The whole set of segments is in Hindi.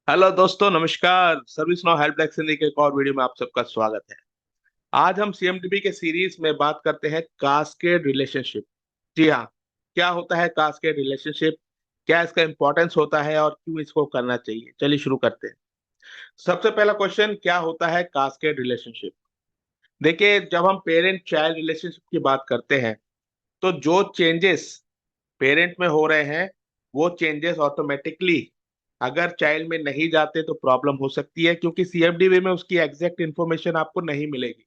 हेलो दोस्तों, नमस्कार। Service now help desk Hindi के एक और वीडियो में आप सबका स्वागत है। आज हम सीएमडीबी के सीरीज में बात करते हैं कास्केड रिलेशनशिप। जी हाँ, क्या होता है कास्केड रिलेशनशिप, क्या इसका इंपॉर्टेंस होता है और क्यों इसको करना चाहिए। चलिए शुरू करते हैं। सबसे पहला क्वेश्चन, क्या होता है कास्केड रिलेशनशिप। देखिए, जब हम पेरेंट चाइल्ड रिलेशनशिप की बात करते हैं तो जो चेंजेस पेरेंट में हो रहे हैं वो चेंजेस ऑटोमेटिकली अगर चाइल्ड में नहीं जाते तो प्रॉब्लम हो सकती है, क्योंकि सीएमडीबी में उसकी एग्जैक्ट इन्फॉर्मेशन आपको नहीं मिलेगी।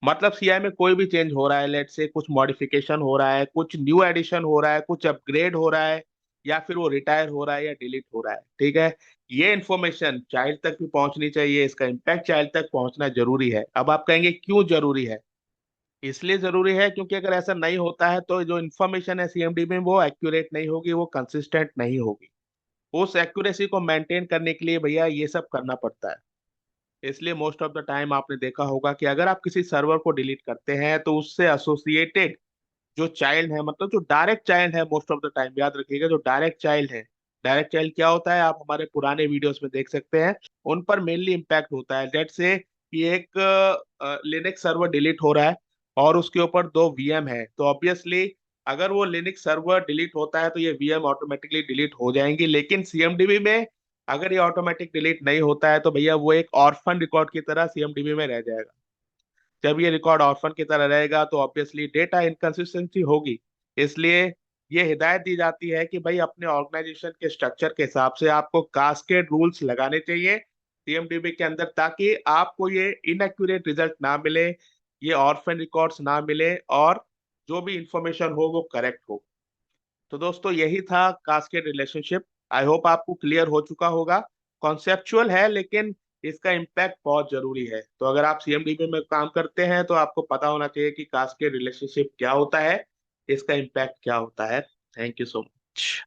मतलब सीआई में कोई भी चेंज हो रहा है, लेट से कुछ मॉडिफिकेशन हो रहा है, कुछ न्यू एडिशन हो रहा है, कुछ अपग्रेड हो रहा है, या फिर वो रिटायर हो रहा है या डिलीट हो रहा है, ठीक है। ये इन्फॉर्मेशन चाइल्ड तक भी पहुंचनी चाहिए, इसका इम्पैक्ट चाइल्ड तक पहुंचना जरूरी है। अब आप कहेंगे क्यों जरूरी है। इसलिए जरूरी है क्योंकि अगर ऐसा नहीं होता है तो जो इन्फॉर्मेशन है सीएमडी में वो एक्यूरेट नहीं होगी, वो कंसिस्टेंट नहीं होगी। उस एक्यूरेसी को मेंटेन करने के लिए भैया ये सब करना पड़ता है। इसलिए मोस्ट ऑफ द टाइम आपने देखा होगा कि अगर आप किसी सर्वर को डिलीट करते हैं तो उससे एसोसिएटेड जो चाइल्ड है, मतलब जो डायरेक्ट चाइल्ड है, मोस्ट ऑफ द टाइम याद रखिएगा, जो डायरेक्ट चाइल्ड है। डायरेक्ट चाइल्ड क्या होता है, आप हमारे पुराने वीडियोस में देख सकते हैं। उन पर मेनली इम्पैक्ट होता है। लेट से कि एक लिनक्स सर्वर डिलीट हो रहा है और उसके ऊपर दो वीएम है, तो ऑब्वियसली अगर वो लिनक्स सर्वर डिलीट होता है तो ये वीएम ऑटोमेटिकली डिलीट हो जाएंगी। लेकिन सीएमडीबी में अगर ये ऑटोमेटिक डिलीट नहीं होता है तो भैया वो एक ऑर्फन रिकॉर्ड की तरह सीएमडीबी में रह जाएगा। जब ये रिकॉर्ड ऑर्फन की तरह रहेगा तो ऑब्वियसली डेटा इनकंसिस्टेंसी होगी। इसलिए ये हिदायत दी जाती है कि भाई अपने ऑर्गेनाइजेशन के स्ट्रक्चर के हिसाब से आपको कास्केड रूल्स लगाने चाहिए सीएमडीबी के अंदर, ताकि आपको ये इनएक्यूरेट रिजल्ट ना मिले, ये ऑर्फन रिकॉर्ड्स ना मिले, और जो भी इंफॉर्मेशन हो वो करेक्ट हो। तो दोस्तों, यही था कास्केड रिलेशनशिप। आई होप आपको क्लियर हो चुका होगा। कॉन्सेप्चुअल है लेकिन इसका इम्पैक्ट बहुत जरूरी है। तो अगर आप सीएमडीबी में काम करते हैं तो आपको पता होना चाहिए कि कास्केड रिलेशनशिप क्या होता है, इसका इम्पैक्ट क्या होता है। Thank you so much.